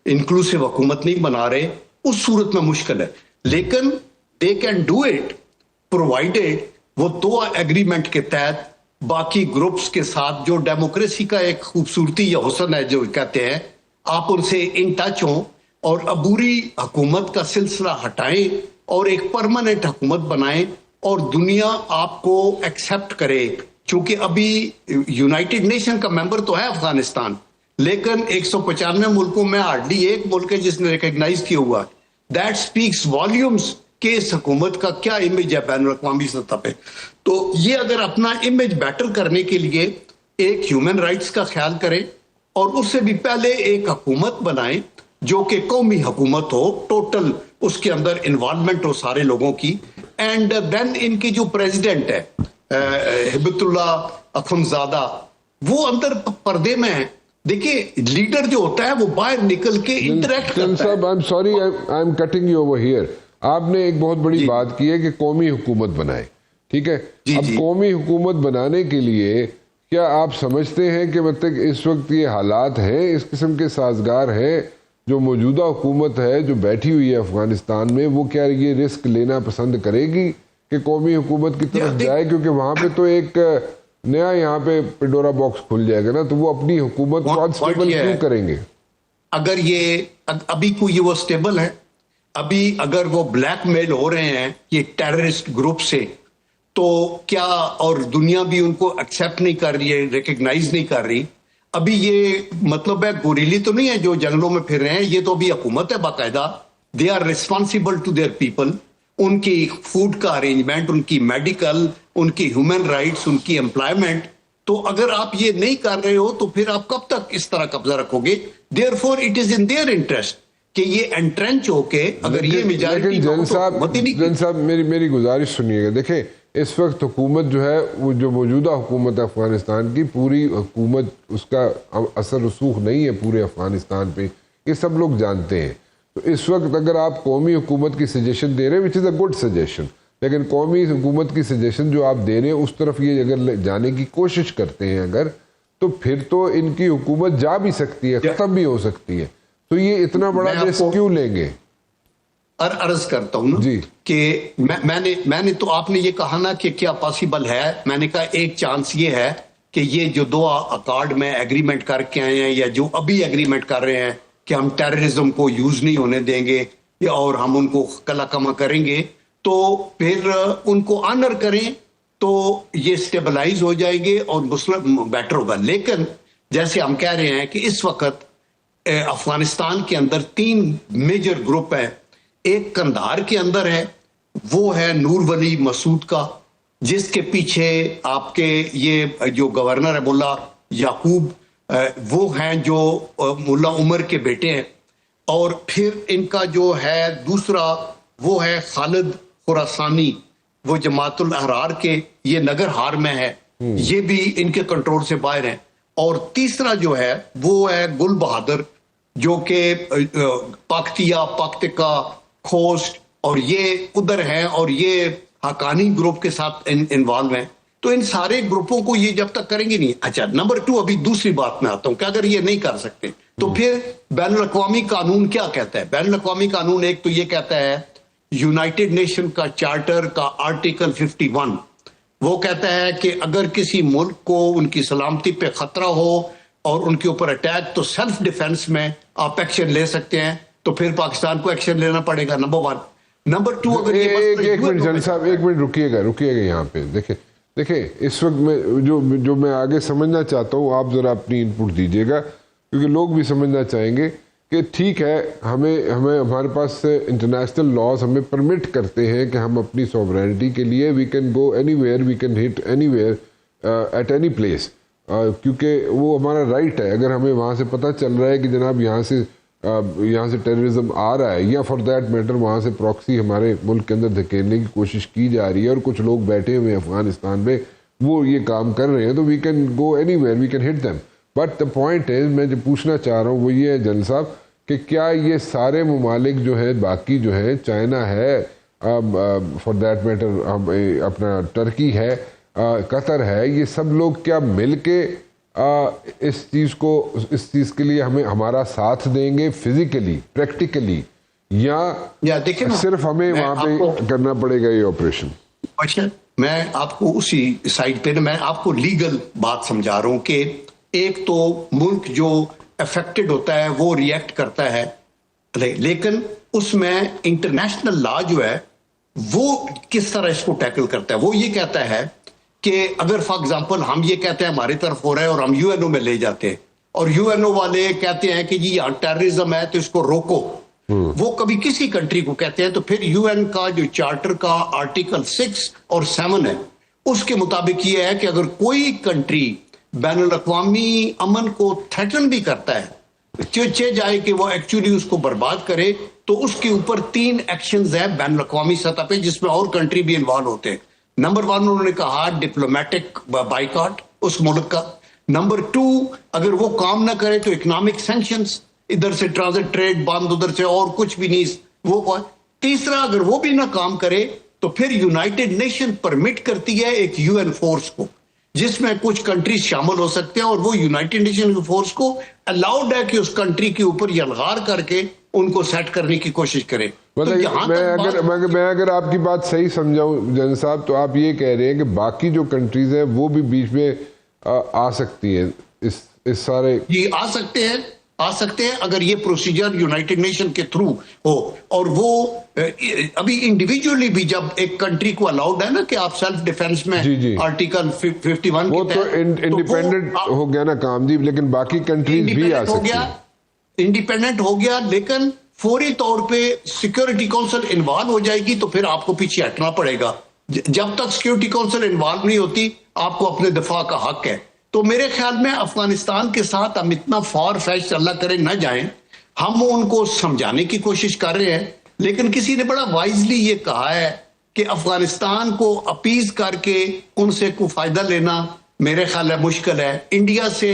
انکلوسیو حکومت نہیں بنا رہے, اس صورت میں مشکل ہے. لیکن they can do it provided وہ دو ایگریمنٹ کے تحت باقی گروپس کے ساتھ, جو ڈیموکریسی کا ایک خوبصورتی یا حسن ہے جو کہتے ہیں, آپ ان سے ان ٹچ ہوں اور عبوری حکومت کا سلسلہ ہٹائیں اور ایک پرماننٹ حکومت بنائیں, اور دنیا آپ کو ایکسپٹ کرے. چونکہ ابھی یونائٹڈ نیشن کا ممبر تو ہے افغانستان, لیکن 195 ملکوں میں ہارڈلی ایک ملک ہے جس نے ریکگنائز کیا ہوا. دیٹ سپیکس والیومز کہ اس حکومت کا کیا امیج ہے بین الاقوامی سطح پہ. تو یہ اگر اپنا امیج بیٹر کرنے کے لیے ایک ہیومن رائٹس کا خیال کریں, اور اس سے بھی پہلے ایک حکومت بنائیں جو کہ قومی حکومت ہو, ٹوٹل اس کے اندر انوالومنٹ ہو سارے لوگوں کی. اینڈ دین ان کی جو پریزیڈنٹ ہے ہبت اللہ اخنزادہ, وہ اندر پردے میں ہیں. دیکھیے لیڈر جو ہوتا ہے وہ باہر نکل کے انٹریکٹ کرتا ہے. I'm sorry, I'm cutting you over here. آپ نے ایک بہت بڑی بات کی ہے کہ قومی حکومت بنائے, ٹھیک ہے. اب قومی حکومت بنانے کے لیے کیا آپ سمجھتے ہیں کہ مطلب اس وقت یہ حالات ہیں, اس قسم کے سازگار ہیں, جو موجودہ حکومت ہے جو بیٹھی ہوئی ہے افغانستان میں, وہ کیا یہ رسک لینا پسند کرے گی کہ قومی حکومت کی طرف جائے؟ کیونکہ وہاں پہ تو ایک نیا یہاں پہ پنڈورا باکس کھل جائے گا نا, تو وہ اپنی حکومت کو انسٹیبل کیوں کریں گے؟ اگر یہ ابھی کوئی وہ اسٹیبل ہے, ابھی اگر وہ بلیک میل ہو رہے ہیں یہ ٹیررسٹ گروپ سے, تو کیا, اور دنیا بھی ان کو ایکسیپٹ نہیں کر رہی ہے, ریکگنائز نہیں کر رہی. ابھی یہ مطلب ہے گوریلی تو نہیں ہے جو جنگلوں میں پھر رہے ہیں, یہ تو ابھی حکومت ہے باقاعدہ. They are responsible to their people. ان کی فوڈ کا ارینجمنٹ, ان کی میڈیکل, ان کی ہیومن رائٹس, ان کی امپلائمنٹ. تو اگر آپ یہ نہیں کر رہے ہو تو پھر آپ کب تک اس طرح قبضہ رکھو گے؟ Therefore it is in their interest کہ یہ انٹرنچ ہو کے اگر یہ میجارٹی. جن صاحب میری گزارش سنیے گا. دیکھیں اس وقت حکومت جو ہے, وہ جو موجودہ حکومت ہے افغانستان کی, پوری حکومت اس کا اثر رسوخ نہیں ہے پورے افغانستان پہ, یہ سب لوگ جانتے ہیں. تو اس وقت اگر آپ قومی حکومت کی سجیشن دے رہے ہیں وچ از اے گڈ سجیشن، لیکن قومی حکومت کی سجیشن جو آپ دے رہے ہیں اس طرف یہ اگر جانے کی کوشش کرتے ہیں اگر، تو پھر تو ان کی حکومت جا بھی سکتی ہے، ختم بھی ہو سکتی ہے، تو یہ اتنا بڑا رسک کیوں لیں گے؟ عرض کرتا ہوں نا جی کہ میں نے تو آپ نے یہ کہا نا کہ کیا پاسبل ہے، میں نے کہا ایک چانس یہ ہے کہ یہ جو دو اکارڈ میں ایگریمنٹ کر کے آئے ہیں یا جو ابھی ایگریمنٹ کر رہے ہیں کہ ہم ٹیررزم کو یوز نہیں ہونے دیں گے اور ہم ان کو کلا کما کریں گے، تو پھر ان کو آنر کریں تو یہ سٹیبلائز ہو جائیں گے اور مسلم بیٹر ہوگا. لیکن جیسے ہم کہہ رہے ہیں کہ اس وقت افغانستان کے اندر 3 میجر گروپ ہیں. ایک قندھار کے اندر ہے، وہ ہے نور ولی مسعود کا، جس کے پیچھے آپ کے یہ جو گورنر ہے ملا یعقوب، وہ ہیں جو ملا عمر کے بیٹے ہیں. اور پھر ان کا جو ہے دوسرا وہ ہے خالد خراسانی، وہ جماعت الاحرار کے یہ نگر ہار میں ہے، یہ بھی ان کے کنٹرول سے باہر ہیں. اور تیسرا جو ہے وہ ہے گل بہادر، جو کہ پاکتیا، پاکتکا، کھوسٹ اور یہ ادھر ہیں، اور یہ حقانی گروپ کے ساتھ انوالو ہیں. تو ان سارے گروپوں کو یہ جب تک کریں گے نہیں. اچھا نمبر 2 ابھی دوسری بات میں آتا ہوں کہ اگر یہ نہیں کر سکتے تو پھر بین الاقوامی قانون کیا کہتا ہے؟ بین الاقوامی قانون ایک تو یہ کہتا ہے یونائٹڈ نیشن کا چارٹر کا آرٹیکل 51، وہ کہتا ہے کہ اگر کسی ملک کو ان کی سلامتی پہ خطرہ ہو اور ان کے اوپر اٹیک، تو سیلف ڈیفense میں آپ ایکشن لے سکتے ہیں. تو پھر پاکستان کو ایکشن لینا پڑے گا، نمبر 1. نمبر 2 اگر ایک منٹ جن صاحب، ایک منٹ رکیے گا یہاں پہ. دیکھیں اس وقت میں جو میں آگے سمجھنا چاہتا ہوں، آپ ذرا اپنی ان پٹ دیجیے گا، کیونکہ لوگ بھی سمجھنا چاہیں گے کہ ٹھیک ہے ہمیں ہمارے پاس انٹرنیشنل لاز ہمیں پرمٹ کرتے ہیں کہ ہم اپنی سوورینٹی کے لیے we can go anywhere, we can hit anywhere at any place, کیونکہ وہ ہمارا رائٹ ہے. اگر ہمیں وہاں سے پتہ چل رہا ہے کہ جناب یہاں سے ٹیررزم آ رہا ہے، یا فار دیٹ میٹر وہاں سے پراکسی ہمارے ملک کے اندر دھکیلنے کی کوشش کی جا رہی ہے اور کچھ لوگ بیٹھے ہوئے افغانستان میں وہ یہ کام کر رہے ہیں، تو we can go anywhere, we can hit them. But the point ہے، میں جو پوچھنا چاہ رہا ہوں وہ یہ ہے جن صاحب کہ کیا یہ سارے ممالک جو ہیں باقی جو ہیں، چائنا ہے، فار دیٹ میٹر اپنا ٹرکی ہے، قطر ہے، یہ سب لوگ کیا مل کے اس چیز کے لیے ہمارا ساتھ دیں گے فزیکلی، پریکٹیکلی، یا صرف ہمیں وہاں پہ کرنا پڑے گا یہ آپریشن؟ اچھا میں آپ کو اسی سائڈ پہ میں آپ کو لیگل بات سمجھا رہا ہوں کہ ایک تو ملک جو افیکٹڈ ہوتا ہے وہ ریئیکٹ کرتا ہے، لیکن اس میں انٹرنیشنل لا جو ہے وہ کس طرح اس کو ٹیکل کرتا ہے. وہ یہ کہتا ہے کہ اگر فار ایگزامپل ہم یہ کہتے ہیں ہماری طرف ہو رہا ہے اور ہم یو این او میں لے جاتے ہیں اور یو این او والے کہتے ہیں کہ جی یہاں ٹیررزم ہے تو اس کو روکو، وہ کبھی کسی کنٹری کو کہتے ہیں، تو پھر یو این کا جو چارٹر کا آرٹیکل 6 اور 7 ہے اس کے مطابق یہ ہے کہ اگر کوئی کنٹری بین الاقوامی امن کو تھریٹن بھی کرتا ہے، چاہے جائے کہ وہ ایکچولی اس کو برباد کرے، تو اس کے اوپر 3 ایکشنز ہیں بین الاقوامی سطح پہ جس میں اور کنٹری بھی انوالو ہوتے ہیں. نمبر 1 انہوں نے کہا ڈپلومیٹک بائیکاٹ اس ملک کا. نمبر 2 اگر وہ کام نہ کرے تو اکنامک سینکشنز، ادھر سے ٹرانزٹ ٹریڈ بند، ادھر سے اور کچھ بھی نہیں وہ. تیسرا اگر وہ بھی نہ کام کرے تو پھر یونائٹڈ نیشن پرمٹ کرتی ہے ایک یو این فورس کو جس میں کچھ کنٹریز شامل ہو سکتے ہیں، اور وہ یونائٹڈ نیشن فورس کو الاؤڈ ہے کہ اس کنٹری کے اوپر یلغار کر کے ان کو سیٹ کرنے کی کوشش کرے. میں اگر آپ کی بات صحیح سمجھاؤں جن صاحب، تو آپ یہ کہہ رہے ہیں کہ باقی جو کنٹریز ہیں وہ بھی بیچ میں آ سکتی ہیں اس سارے؟ جی آ سکتے ہیں اگر یہ پروسیجر یونائٹڈ نیشن کے تھرو ہو. اور وہ ابھی انڈیویجولی بھی جب ایک کنٹری کو الاؤڈ ہے نا کہ آپ سیلف ڈیفense میں آرٹیکل 51 وہ تو انڈیپینڈنٹ ہو گیا نا کام دی، لیکن باقی کنٹریز بھی آ سکتی ہیں. انڈیپینڈنٹ ہو گیا، لیکن فوری طور پہ سیکورٹی کونسل انوالو ہو جائے گی تو پھر آپ کو پیچھے ہٹنا پڑے گا. جب تک سیکورٹی کونسل انوالو نہیں ہوتی آپ کو اپنے دفاع کا حق ہے. تو میرے خیال میں افغانستان کے ساتھ ہم اتنا فار فیچ اللہ کرے نہ جائیں. ہم ان کو سمجھانے کی کوشش کر رہے ہیں، لیکن کسی نے بڑا وائزلی یہ کہا ہے کہ افغانستان کو اپیز کر کے ان سے کوئی فائدہ لینا میرے خیال ہے مشکل ہے. انڈیا سے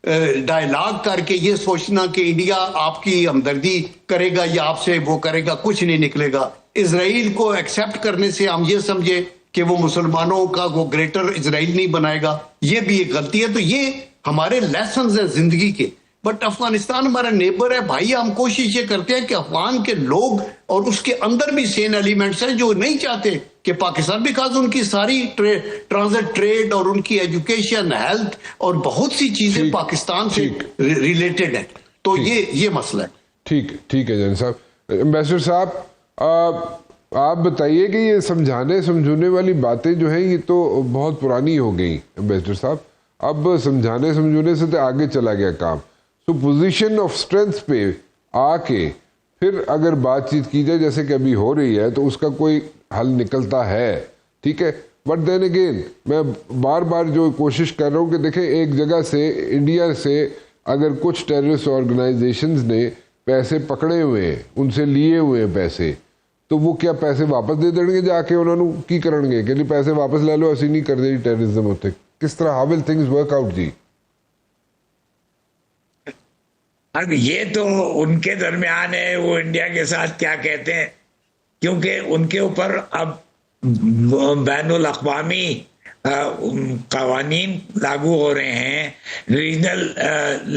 ڈائلاگ کر کے یہ سوچنا کہ انڈیا آپ کی ہمدردی کرے گا یا آپ سے وہ کرے گا، کچھ نہیں نکلے گا. اسرائیل کو ایکسیپٹ کرنے سے ہم یہ سمجھے کہ وہ مسلمانوں کا وہ گریٹر اسرائیل نہیں بنائے گا، یہ بھی ایک غلطی ہے. تو یہ ہمارے لیسنز ہیں زندگی کے. بٹ افغانستان ہمارا نیبر ہے بھائی، ہم کوشش یہ کرتے ہیں کہ افغان کے لوگ اور اس کے اندر بھی سین ایلیمنٹس ہیں جو نہیں چاہتے کہ پاکستان، بیکاز ان کی ساری ٹرانزٹ ٹریڈ اور ان کی ایجوکیشن، ہیلتھ اور بہت سی چیزیں پاکستان سے ریلیٹڈ ہیں. تو یہ مسئلہ ہے. ٹھیک ہے جان صاحب. امبیسڈر صاحب آپ بتائیے کہ یہ سمجھانے سمجھونے والی باتیں جو ہیں یہ تو بہت پرانی ہو گئی امبیسڈر صاحب. اب سمجھانے سمجھونے سے تو آگے چلا گیا کام. تو پوزیشن آف اسٹرینتھ پہ آ کے پھر اگر بات چیت کی جائے جیسے کہ ابھی ہو رہی ہے تو اس کا کوئی حل نکلتا ہے، ٹھیک ہے. بٹ دین اگین میں بار بار جو کوشش کر رہا ہوں کہ دیکھیں ایک جگہ سے انڈیا سے اگر کچھ ٹیررسٹ آرگنائزیشنز نے پیسے پکڑے ہوئے ہیں، ان سے لیے ہوئے ہیں پیسے، تو وہ کیا پیسے واپس دے دیں گے جا کے انہوں نے کی کرن گے کہ پیسے واپس لے لو، ایسی نہیں کر دے ٹیررزم ہوتے. کس طرح how will things work out جی؟ اب یہ تو ان کے درمیان ہے وہ انڈیا کے ساتھ کیا کہتے ہیں، کیونکہ ان کے اوپر اب بین الاقوامی قوانین لاگو ہو رہے ہیں، ریجنل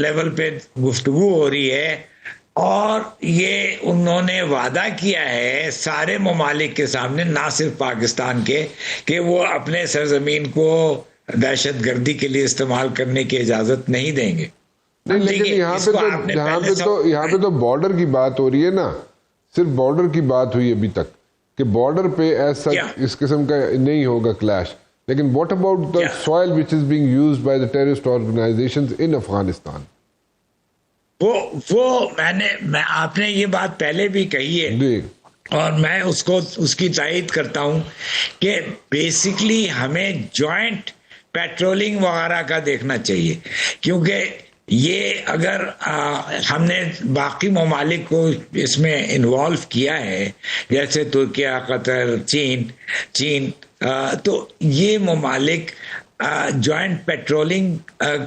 لیول پہ گفتگو ہو رہی ہے، اور یہ انہوں نے وعدہ کیا ہے سارے ممالک کے سامنے، نہ صرف پاکستان کے، کہ وہ اپنے سرزمین کو دہشت گردی کے لیے استعمال کرنے کی اجازت نہیں دیں گے. نہیں لیکن یہاں پہ تو بارڈر کی بات ہو رہی ہے نا، صرف بارڈر کی بات ہوئی ابھی تک کہ بارڈر پہ ایسا اس قسم کا نہیں ہوگا کلیش. لیکن what about the soil which is being used by the terrorist organisations in Afghanistan? وہ آپ نے یہ بات پہلے بھی کہی ہے اور میں اس کی تائید کرتا ہوں کہ بیسکلی ہمیں جوائنٹ پیٹرولنگ وغیرہ کا دیکھنا چاہیے، کیونکہ یہ اگر ہم نے باقی ممالک کو اس میں انوالو کیا ہے جیسے ترکیہ، قطر، چین، تو یہ ممالک جوائنٹ پیٹرولنگ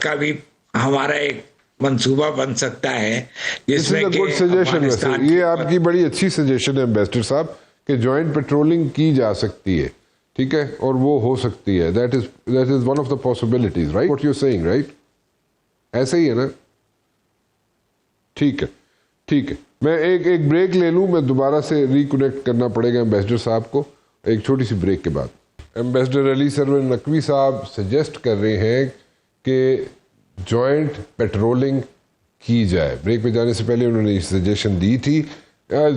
کا بھی ہمارا ایک منصوبہ بن سکتا ہے، جس میں یہ آپ کی بڑی اچھی سجیشن ہے امبیسڈر صاحب کہ جوائنٹ پیٹرولنگ کی جا سکتی ہے، ٹھیک ہے، اور وہ ہو سکتی ہے. That is one of the possibilities, right what you are saying, right? ایسا ہی ہے نا؟ ٹھیک ہے. میں ایک بریک لے لوں، میں دوبارہ سے ریکنیکٹ کرنا پڑے گا امبیسڈر صاحب کو ایک چھوٹی سی بریک کے بعد. امبیسڈر علی سرور نقوی صاحب سجیسٹ کر رہے ہیں کہ جوائنٹ پیٹرولنگ کی جائے. بریک پہ جانے سے پہلے انہوں نے یہ سجیشن دی تھی.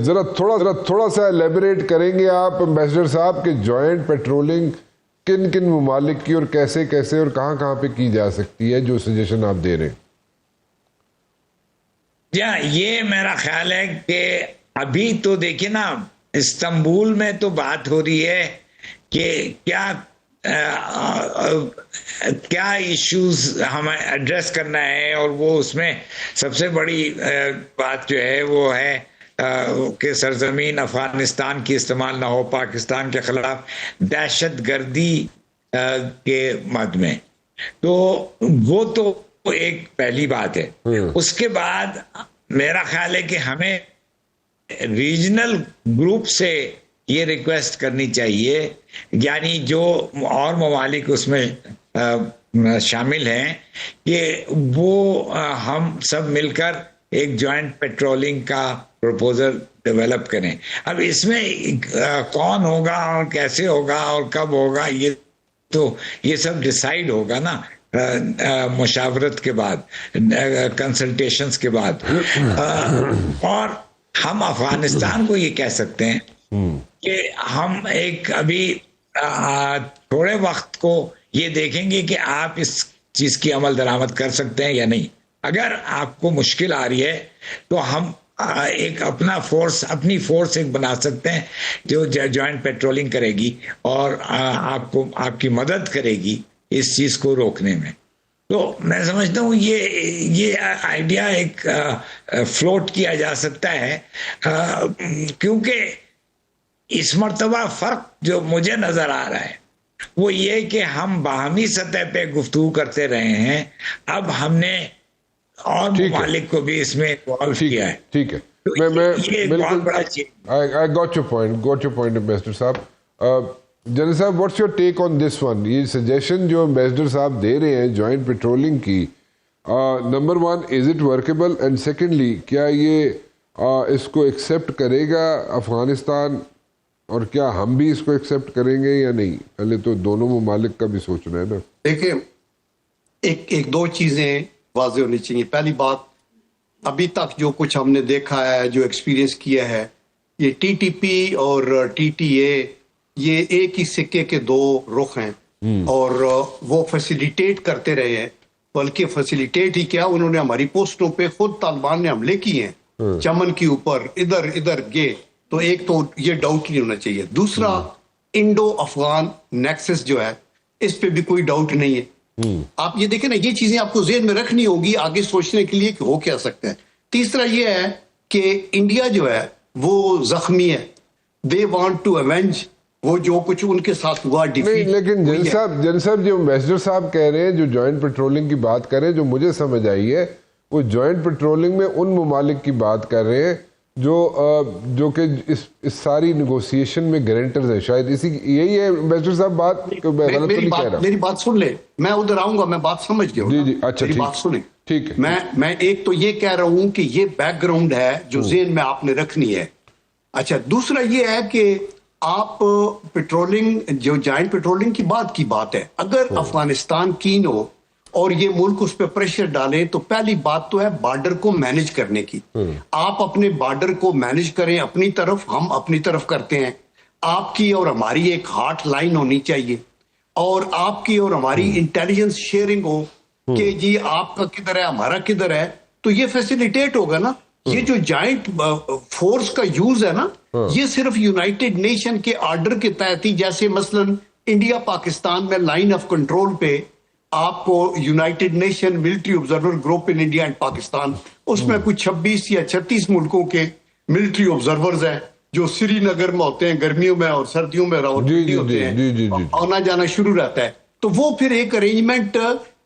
ذرا تھوڑا سا ایلیبریٹ کریں گے آپ امبیسڈر صاحب کہ جوائنٹ پیٹرولنگ کن ممالک کی اور کیسے اور کہاں پہ کی جا سکتی ہے جو سجیشن آپ دے رہے ہیں؟ یہ میرا خیال ہے کہ ابھی تو دیکھیں نا، استنبول میں تو بات ہو رہی ہے کہ کیا ایشوز ہمیں ایڈریس کرنا ہے، اور وہ اس میں سب سے بڑی بات جو ہے وہ ہے کہ سرزمین افغانستان کی استعمال نہ ہو پاکستان کے خلاف دہشت گردی کے مد میں. تو وہ تو ایک پہلی بات ہے. اس کے بعد میرا خیال ہے کہ ہمیں ریجنل گروپ سے یہ ریکویسٹ کرنی چاہیے، یعنی جو اور ممالک اس میں شامل ہیں، کہ وہ ہم سب مل کر ایک جوائنٹ پیٹرولنگ کا پروپوزل ڈیولپ کریں. اب اس میں کون ہوگا اور کیسے ہوگا اور کب ہوگا، یہ سب ڈیسائیڈ ہوگا نا مشاورت کے بعد، کنسلٹیشنز کے بعد. اور ہم افغانستان کو یہ کہہ سکتے ہیں کہ ہم ایک ابھی تھوڑے وقت کو یہ دیکھیں گے کہ آپ اس چیز کی عمل درآمد کر سکتے ہیں یا نہیں. اگر آپ کو مشکل آ رہی ہے تو ہم ایک اپنی فورس ایک بنا سکتے ہیں جو جوائنٹ پیٹرولنگ کرے گی اور آپ کی مدد کرے گی اس چیز کو روکنے میں. تو میں سمجھتا ہوں یہ آئیڈیا ایک فلوٹ کیا جا سکتا ہے، کیونکہ اس مرتبہ فرق جو مجھے نظر آ رہا ہے وہ یہ کہ ہم باہمی سطح پہ گفتگو کرتے رہے ہیں، اب ہم نے اور ممالک کو بھی اس میں انوالو کیا ہے. ٹھیک ہے, یہ بہت بڑا چیز. I got your point, Ambassador صاحب. جنرل صاحب, what's your take on this one? یہ سجیشن جو امبیسڈر صاحب دے رہے ہیں جوائنٹ پیٹرولنگ کی, number one, is it workable? And secondly, کیا یہ اس کو ایکسیپٹ کرے گا افغانستان, اور کیا ہم بھی اس کو ایکسیپٹ کریں گے یا نہیں؟ پہلے تو دونوں ممالک کا بھی سوچنا ہے نا. دیکھیں, ایک دو چیزیں واضح ہونی چاہیے. پہلی بات, ابھی تک جو کچھ ہم نے دیکھا ہے, جو ایکسپیرینس کیا ہے, یہ ٹی ٹی پی اور ٹی ٹی اے یہ ایک ہی سکے کے دو رخ ہیں, اور وہ فیسیلیٹیٹ کرتے رہے ہیں. بلکہ فیسیلیٹیٹ ہی کیا, انہوں نے ہماری پوسٹوں پہ خود طالبان نے حملے کیے ہیں, چمن کے اوپر ادھر گئے. تو ایک تو یہ ڈاؤٹ نہیں ہونا چاہیے. دوسرا, انڈو افغان نیکسس جو ہے, اس پہ بھی کوئی ڈاؤٹ نہیں ہے. آپ یہ دیکھیں نا, یہ چیزیں آپ کو ذہن میں رکھنی ہوگی آگے سوچنے کے لیے کہ ہو کیا سکتا ہے. تیسرا یہ ہے کہ انڈیا جو ہے وہ زخمی ہے. دے وانٹ ٹو اوینج وہ جو کچھ ان کے ساتھ ہوا ڈیفیٹ. لیکن جن صاحب جو امبیسڈر صاحب کہہ رہے ہیں, جو جوائنٹ پیٹرولنگ کی بات کر رہے ہیں, جو مجھے سمجھ آئی ہے, وہ جوائنٹ پیٹرولنگ میں ان ممالک کی بات کر رہے ہیں جو کہ اس ساری نیگوسیشن میں گارنٹرز ہیں. شاید یہی ہے امبیسڈر صاحب بات, کہ میں غلط تو نہیں کہہ رہا. میری بات سن لیں, میں ادھر آؤں گا, میں بات سمجھ گیا. جی اچھا, میری بات سنیں. ٹھیک ہے. میں ایک تو یہ کہہ رہا ہوں کہ یہ بیک گراؤنڈ ہے جو ذہن میں آپ نے رکھنی ہے. اچھا, دوسرا یہ ہے کہ آپ پیٹرولنگ, جو جوائنٹ پیٹرولنگ کی بات ہے, اگر افغانستان کین ہو اور یہ ملک اس پہ پریشر ڈالیں, تو پہلی بات تو ہے بارڈر کو مینج کرنے کی. آپ اپنے بارڈر کو مینج کریں اپنی طرف, ہم اپنی طرف کرتے ہیں. آپ کی اور ہماری ایک ہاٹ لائن ہونی چاہیے, اور آپ کی اور ہماری انٹیلیجنس شیئرنگ ہو کہ جی آپ کا کدھر ہے, ہمارا کدھر ہے. تو یہ فیسیلیٹیٹ ہوگا نا. یہ جو جوائنٹ فورس کا یوز ہے نا, یہ صرف یونائٹڈ نیشن کے آرڈر کے تحت ہی, جیسے مثلا انڈیا پاکستان میں لائن آف کنٹرول پہ آپ کو United Nation military observer group in India and Pakistan, اس میں کچھ 26 یا 36 ملکوں کے ملٹری آبزرورز ہیں جو سری نگر میں ہوتے ہیں گرمیوں میں, اور سردیوں میں راولپنڈی ہوتے ہیں, آنا جانا شروع رہتا ہے. تو وہ پھر ایک ارینجمنٹ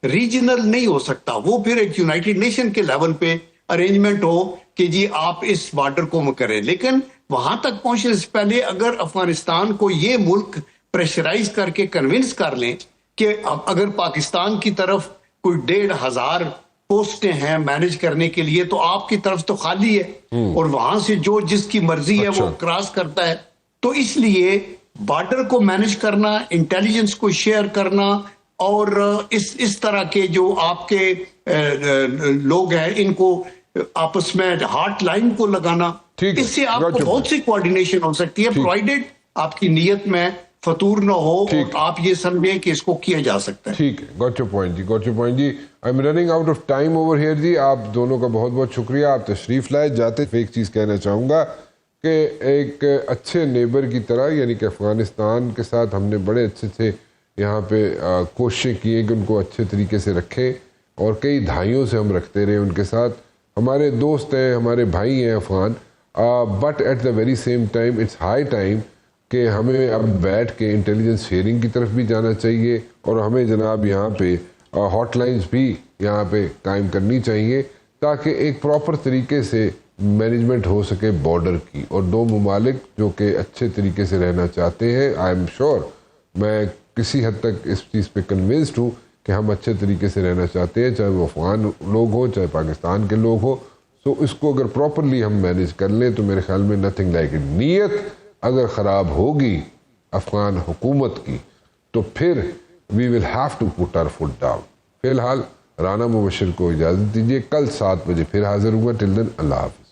ریجنل نہیں ہو سکتا, وہ پھر ایک یونائٹڈ نیشن کے لیول پہ ارینجمنٹ ہو کہ جی آپ اس بارڈر کو کریں. لیکن وہاں تک پہنچنے سے پہلے اگر افغانستان کو یہ ملک پریشرائز کر کے کنونس کر لیں کہ اگر پاکستان کی طرف کوئی 1,500 پوسٹیں ہیں مینج کرنے کے لیے, تو آپ کی طرف تو خالی ہے, اور وہاں سے جو جس کی مرضی ہے وہ کراس کرتا ہے. تو اس لیے بارڈر کو مینج کرنا, انٹیلیجنس کو شیئر کرنا, اور اس طرح کے جو آپ کے لوگ ہیں ان کو آپس میں ہارٹ لائن کو لگانا, اس سے آپ کو بہت سی کوارڈینیشن ہو سکتی ہے, پرووائڈیڈ آپ کی نیت میں فطور نہ ہو اور آپ یہ سمجھیں کہ اس کو کیا جا سکتا ہے. ٹھیک ہے, گاٹ یور پوائنٹ جی, گاٹ یور پوائنٹ جی. I am running out of time over here جی. آپ دونوں کا بہت بہت شکریہ, آپ تشریف لائے. جاتے ایک چیز کہنا چاہوں گا کہ ایک اچھے نیبر کی طرح, یعنی کہ افغانستان کے ساتھ ہم نے بڑے اچھے سے یہاں پہ کوششیں کی ہیں کہ ان کو اچھے طریقے سے رکھیں, اور کئی دہائیوں سے ہم رکھتے رہے ان کے ساتھ. ہمارے دوست ہیں, ہمارے بھائی ہیں Afghan, but at the very same time it's high time کہ ہمیں اب بیٹھ کے انٹیلیجنس شیئرنگ کی طرف بھی جانا چاہیے, اور ہمیں جناب یہاں پہ ہاٹ لائنز بھی یہاں پہ قائم کرنی چاہیے, تاکہ ایک پراپر طریقے سے مینجمنٹ ہو سکے بارڈر کی. اور دو ممالک جو کہ اچھے طریقے سے رہنا چاہتے ہیں, آئی ایم شیور, میں کسی حد تک اس چیز پہ کنونسڈ ہوں کہ ہم اچھے طریقے سے رہنا چاہتے ہیں, چاہے وہ افغان لوگ ہوں چاہے پاکستان کے لوگ ہوں. سو اس کو اگر پراپرلی ہم مینیج کر لیں تو میرے خیال میں نتھنگ لائک اٹ. نیت اگر خراب ہوگی افغان حکومت کی تو پھر we will have to put our foot down. فی الحال رانا مبشر کو اجازت دیجیے, کل 7 بجے پھر حاضر ہوں گا. ٹل دین اللہ حافظ.